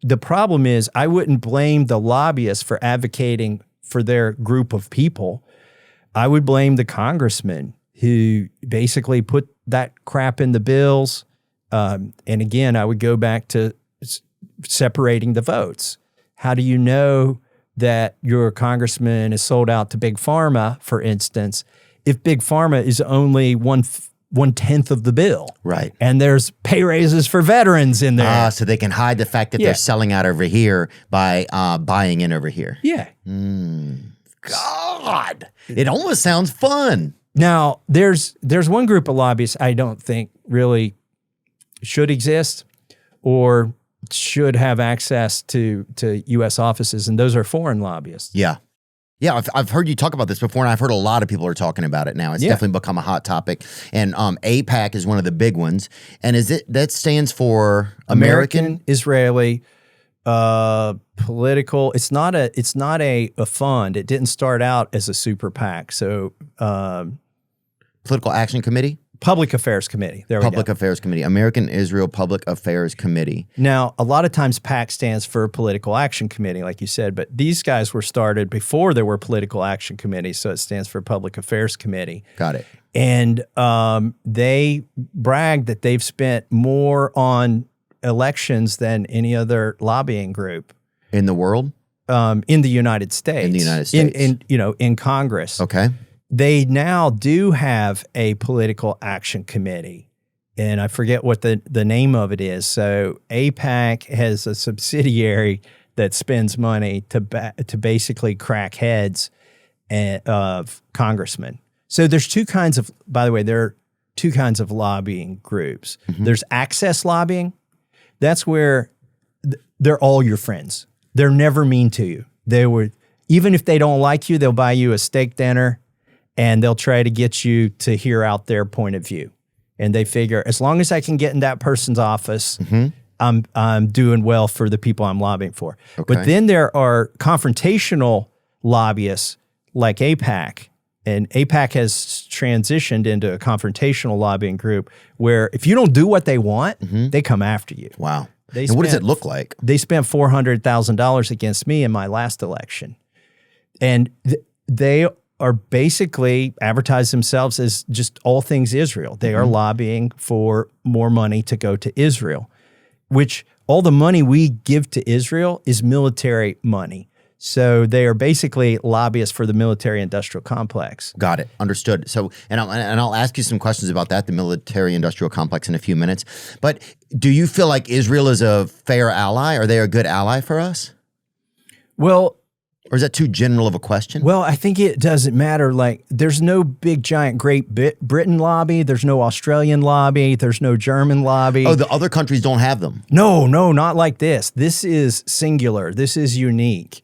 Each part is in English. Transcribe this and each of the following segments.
the problem is I wouldn't blame the lobbyists for advocating for their group of people. I would blame the congressman who basically put that crap in the bills. And again, I would go back to separating the votes. How do you know that your congressman is sold out to Big Pharma, for instance, if Big Pharma is only one-tenth of the bill? Right. And there's pay raises for veterans in there. So they can hide the fact that they're selling out over here by buying in over here. Yeah. God, it almost sounds fun. Now, there's one group of lobbyists I don't think really should exist or should have access to U.S. offices, and those are foreign lobbyists. Yeah. Yeah, I've heard you talk about this before, and I've heard a lot of people are talking about it now. It's definitely become a hot topic. And AIPAC is one of the big ones. And that stands for American Israeli political. It's not a fund. It didn't start out as a super PAC. So Political Action Committee? Public Affairs Committee. There we go. Public Affairs Committee. American Israel Public Affairs Committee. Now, a lot of times PAC stands for Political Action Committee, like you said, but these guys were started before there were Political Action Committees, so it stands for Public Affairs Committee. Got it. And they bragged that they've spent more on elections than any other lobbying group. In the world? In the United States. In the United States. In Congress. Okay. They now do have a political action committee, and I forget what the name of it is. So AIPAC has a subsidiary that spends money to basically crack heads of congressmen. So there's two kinds of, by the way, there are two kinds of lobbying groups. Mm-hmm. There's access lobbying. That's where they're all your friends. They're never mean to you. Even if they don't like you, they'll buy you a steak dinner. And they'll try to get you to hear out their point of view. And they figure, as long as I can get in that person's office, I'm doing well for the people I'm lobbying for. Okay. But then there are confrontational lobbyists like AIPAC. And AIPAC has transitioned into a confrontational lobbying group where if you don't do what they want, they come after you. Wow. And what does it look like? They spent $400,000 against me in my last election. And they are basically advertise themselves as just all things Israel. They are lobbying for more money to go to Israel, which all the money we give to Israel is military money. So they are basically lobbyists for the military-industrial complex. Got it. Understood. So, and I'll ask you some questions about that, the military-industrial complex, in a few minutes. But do you feel like Israel is a fair ally? Are they a good ally for us? Well, or is that too general of a question? Well, I think it doesn't matter. Like, there's no big, giant Great Britain lobby. There's no Australian lobby. There's no German lobby. Oh, the other countries don't have them? No, not like this. This is singular. This is unique.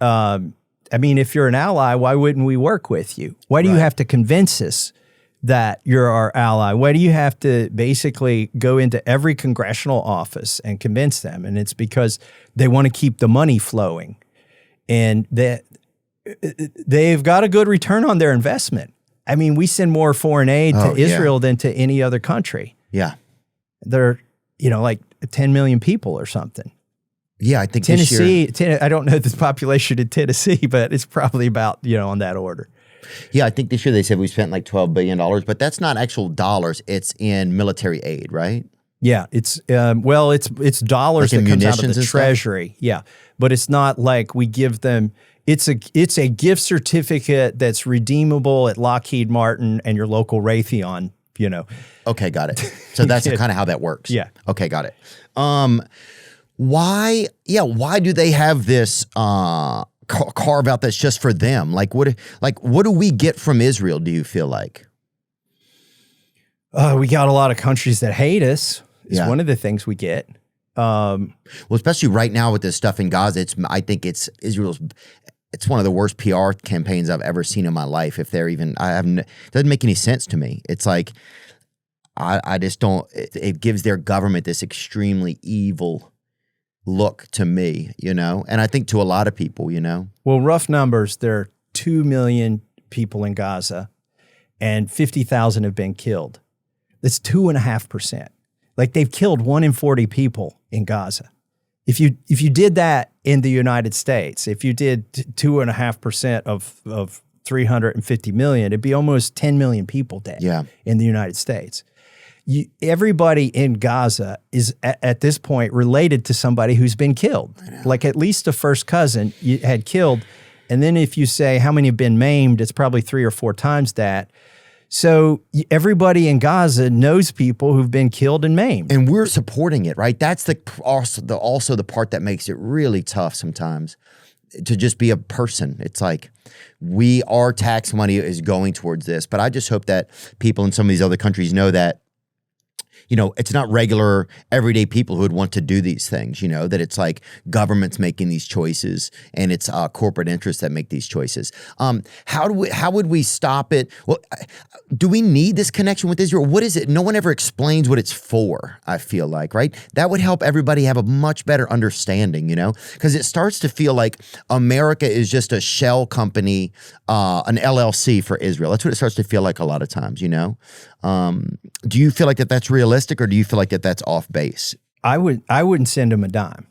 I mean, if you're an ally, why wouldn't we work with you? Why do you have to convince us that you're our ally? Why do you have to basically go into every congressional office and convince them? And it's because they want to keep the money flowing. And they've got a good return on their investment. I mean, we send more foreign aid to Israel than to any other country. Yeah. They're, like 10 million people or something. Yeah, I think Tennessee, I don't know the population in Tennessee, but it's probably about, on that order. Yeah, I think this year they said we spent like $12 billion, but that's not actual dollars. It's in military aid, right? Yeah, it's dollars like that comes out of the Treasury. Stuff? Yeah, but it's not like we give them. It's a gift certificate that's redeemable at Lockheed Martin and your local Raytheon. Okay, got it. So that's kind of how that works. Yeah. Okay, got it. Why do they have this carve out that's just for them? Like what do we get from Israel, do you feel like? We got a lot of countries that hate us. Is one of the things we get. Well, especially right now with this stuff in Gaza, I think it's one of the worst PR campaigns I've ever seen in my life. If they're even, it doesn't make any sense to me. It's like, I just don't, it gives their government this extremely evil look to me, and I think to a lot of people, Well, rough numbers, there are 2 million people in Gaza and 50,000 have been killed. That's 2.5%. Like, they've killed 1 in 40 people in Gaza. If you did that in the United States, if you did 2.5% of 350 million, it'd be almost 10 million people dead in the United States. Everybody in Gaza is at this point related to somebody who's been killed. Like at least a first cousin you had killed. And then if you say how many have been maimed, it's probably 3 or 4 times that. So everybody in Gaza knows people who've been killed and maimed. And we're supporting it, right? That's also the part that makes it really tough sometimes to just be a person. It's like our tax money is going towards this. But I just hope that people in some of these other countries know that, it's not regular, everyday people who would want to do these things, that it's like governments making these choices and it's corporate interests that make these choices. How would we stop it? Well, do we need this connection with Israel? What is it? No one ever explains what it's for, I feel like, right? That would help everybody have a much better understanding, because it starts to feel like America is just a shell company, an LLC for Israel. That's what it starts to feel like a lot of times, Do you feel like that's realistic, or do you feel like that's off base? I wouldn't send them a dime.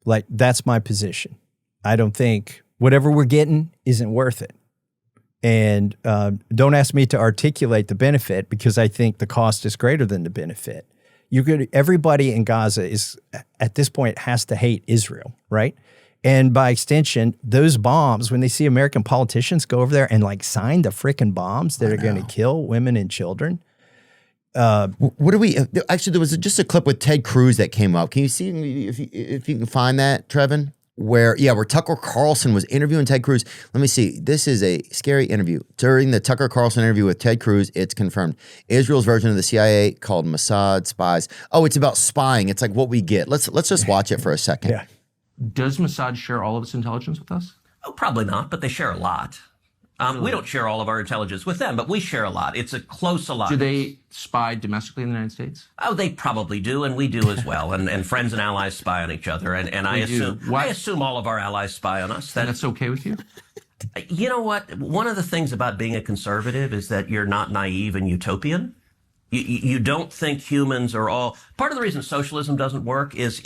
Like, that's my position. I don't think whatever we're getting isn't worth it. And don't ask me to articulate the benefit, because I think the cost is greater than the benefit. Everybody in Gaza is at this point has to hate Israel, right? And by extension, those bombs, when they see American politicians go over there and like sign the frickin' bombs that are going to kill women and children. What do we actually? There was just a clip with Ted Cruz that came up. Can you see if you can find that, Trevin? Where Tucker Carlson was interviewing Ted Cruz. Let me see. This is a scary interview. During the Tucker Carlson interview with Ted Cruz, it's confirmed. Israel's version of the CIA called Mossad, Spies. Oh, it's about spying. It's like what we get. Let's just watch it for a second. Yeah. Does Mossad share all of its intelligence with us? Oh, probably not, but they share a lot. We don't share all of our intelligence with them, but we share a lot. It's a close alliance. Do they spy domestically in the United States? Oh, they probably do, and we do as well. And friends and allies spy on each other. And I assume all of our allies spy on us. That's okay with you? You know what? One of the things about being a conservative is that you're not naive and utopian. You don't think humans are all... Part of the reason socialism doesn't work is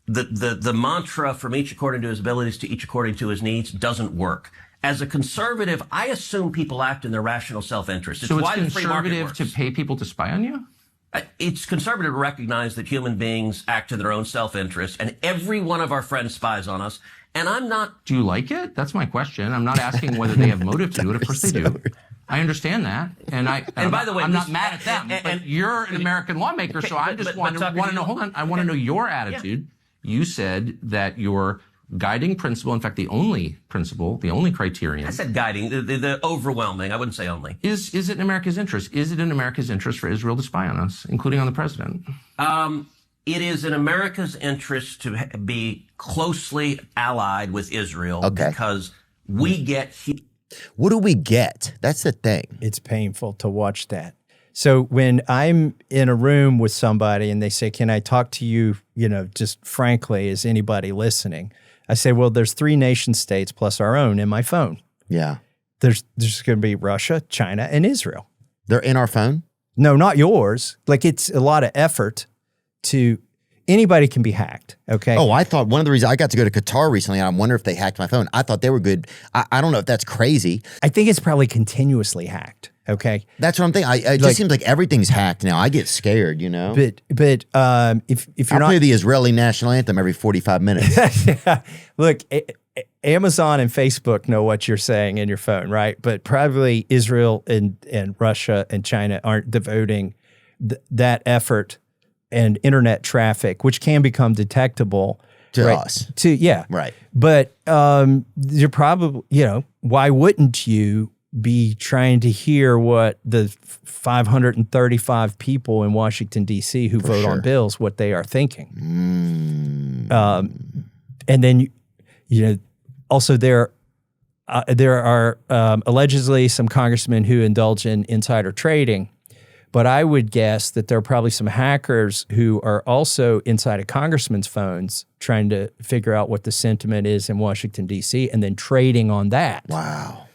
the mantra from each according to his abilities to each according to his needs doesn't work. As a conservative, I assume people act in their rational self-interest. So it's conservative to pay people to spy on you? It's conservative to recognize that human beings act in their own self-interest, and every one of our friends spies on us. And I'm not... Do you like it? That's my question. I'm not asking whether they have motive to do it. Of course they do. I understand that. And by the way, I'm not mad at them. But you're an American lawmaker, so I just want to know, hold on, I want to know your attitude. Yeah. You said that your guiding principle, in fact, the only principle, the only criterion. I said guiding, the overwhelming. I wouldn't say only. Is it in America's interest? Is it in America's interest for Israel to spy on us, including on the president? It is in America's interest to be closely allied with Israel because we get... What do we get? That's the thing. It's painful to watch that. So when I'm in a room with somebody and they say, can I talk to you, just frankly, is anybody listening? I say, well, there's 3 nation states plus our own in my phone. Yeah. There's going to be Russia, China, and Israel. They're in our phone? No, not yours. Like, it's a lot of effort anybody can be hacked, okay? Oh, I thought one of the reasons I got to go to Qatar recently, and I wonder if they hacked my phone. I thought they were good. I don't know if that's crazy. I think it's probably continuously hacked, okay? That's what I'm thinking. It just seems like everything's hacked now. I get scared, But if you're I play the Israeli national anthem every 45 minutes. Look, Amazon and Facebook know what you're saying in your phone, right? But probably Israel and Russia and China aren't devoting that effort and internet traffic, which can become detectable to us. Right. But you're probably, why wouldn't you be trying to hear what the 535 people in Washington, D.C. who vote on bills, what they are thinking? And then, also there are allegedly some congressmen who indulge in insider trading. But I would guess that there are probably some hackers who are also inside a congressman's phones trying to figure out what the sentiment is in Washington, D.C., and then trading on that. Wow.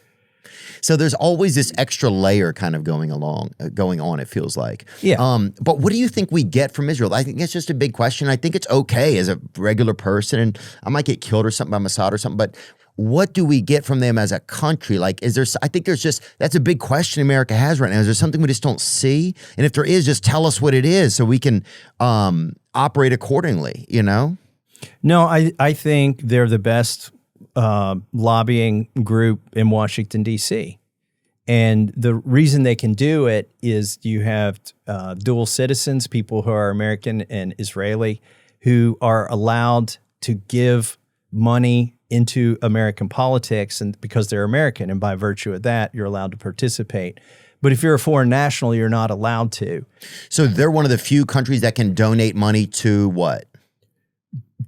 So there's always this extra layer kind of going on, it feels like. Yeah. But what do you think we get from Israel? I think it's just a big question. I think it's okay as a regular person, and I might get killed or something by Mossad or something, but what do we get from them as a country? Like, I think that's a big question America has right now. Is there something we just don't see? And if there is, just tell us what it is so we can operate accordingly, you know? No, I think they're the best lobbying group in Washington, D.C. And the reason they can do it is you have dual citizens, people who are American and Israeli, who are allowed to give money into American politics, and because they're American, and by virtue of that, you're allowed to participate. But if you're a foreign national, you're not allowed to. So they're one of the few countries that can donate money to what?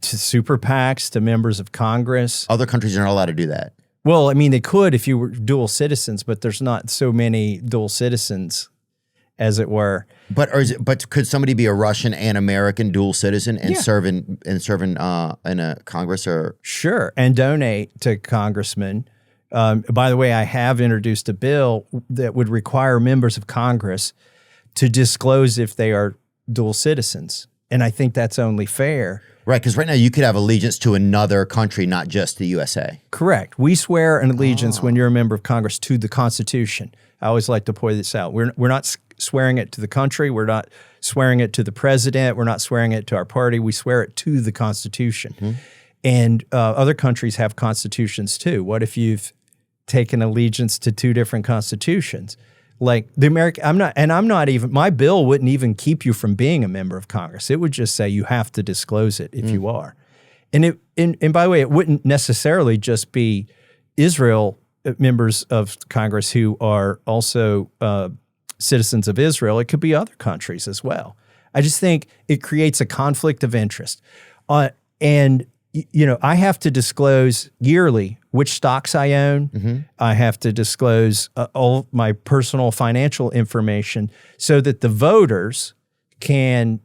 To super PACs, to members of Congress. Other countries are not allowed to do that. Well, I mean, they could if you were dual citizens, but there's not so many dual citizens, as it were. But could somebody be a Russian and American dual citizen and serve in a Congress or? Sure, and donate to congressmen. By the way, I have introduced a bill that would require members of Congress to disclose if they are dual citizens, and I think that's only fair. Right, because right now you could have allegiance to another country, not just the USA. Correct. We swear an allegiance when you're a member of Congress to the Constitution. I always like to point this out. We're not swearing it to the country. We're not swearing it to the president. We're not swearing it to our party. We swear it to the Constitution. Mm-hmm. And other countries have constitutions too. What if you've taken allegiance to two different constitutions? Like the American, I'm not even, my bill wouldn't even keep you from being a member of Congress. It would just say you have to disclose it if you are. And by the way, it wouldn't necessarily just be Israel members of Congress who are also citizens of Israel. It could be other countries as well. I just think it creates a conflict of interest. And I have to disclose yearly which stocks I own. Mm-hmm. I have to disclose all my personal financial information so that the voters can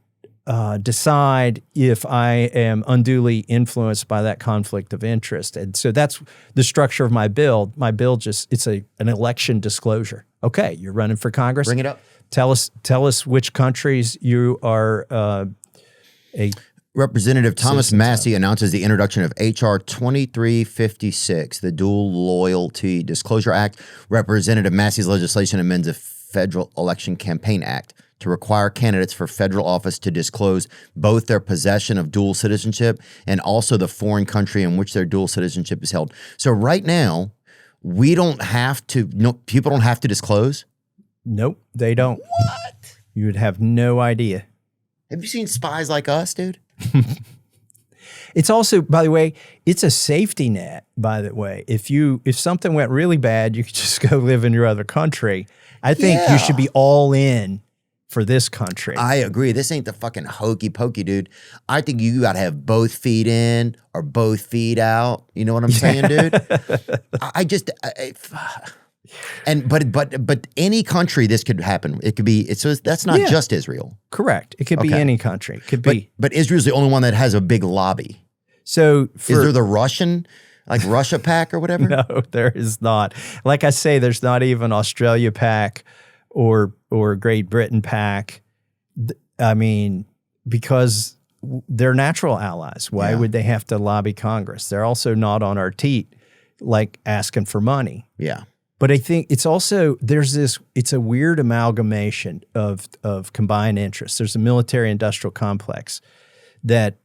decide if I am unduly influenced by that conflict of interest. And so that's the structure of my bill. My bill it's an election disclosure. Okay, you're running for Congress. Bring it up. Tell us which countries you are Representative Thomas Massie announces the introduction of H.R. 2356, the Dual Loyalty Disclosure Act. Representative Massie's legislation amends the Federal Election Campaign Act to require candidates for federal office to disclose both their possession of dual citizenship and also the foreign country in which their dual citizenship is held. So right now, people don't have to disclose? Nope, they don't. What? You would have no idea. Have you seen Spies Like Us, dude? It's also, by the way, it's a safety net, by the way. If something went really bad, you could just go live in your other country. I think you should be all in for this country. I agree. This ain't the fucking hokey pokey, dude. I think you got to have both feet in or both feet out. You know what I'm saying, dude? But any country this could happen. It could be. So that's not just Israel. Correct. It could be any country. It could be. But Israel's the only one that has a big lobby. So is there the Russian, like Russia PAC or whatever? No, there is not. Like I say, there's not even Australia PAC or Great Britain PAC. I mean, because they're natural allies. Why would they have to lobby Congress? They're also not on our teat, like asking for money. Yeah. But I think it's also, it's a weird amalgamation of combined interests. There's a military-industrial complex that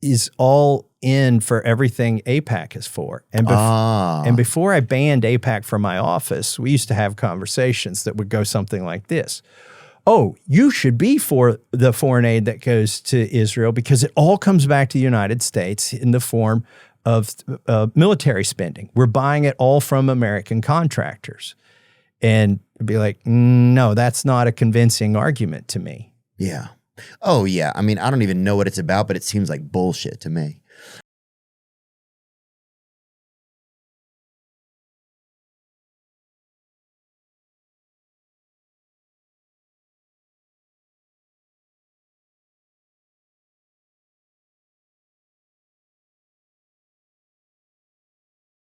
is all in for everything AIPAC is for. And before I banned AIPAC from my office, we used to have conversations that would go something like this. Oh, you should be for the foreign aid that goes to Israel because it all comes back to the United States in the form of military spending. We're buying it all from American contractors. And it'd be like, no, that's not a convincing argument to me. Yeah. Oh, yeah. I mean, I don't even know what it's about, but it seems like bullshit to me.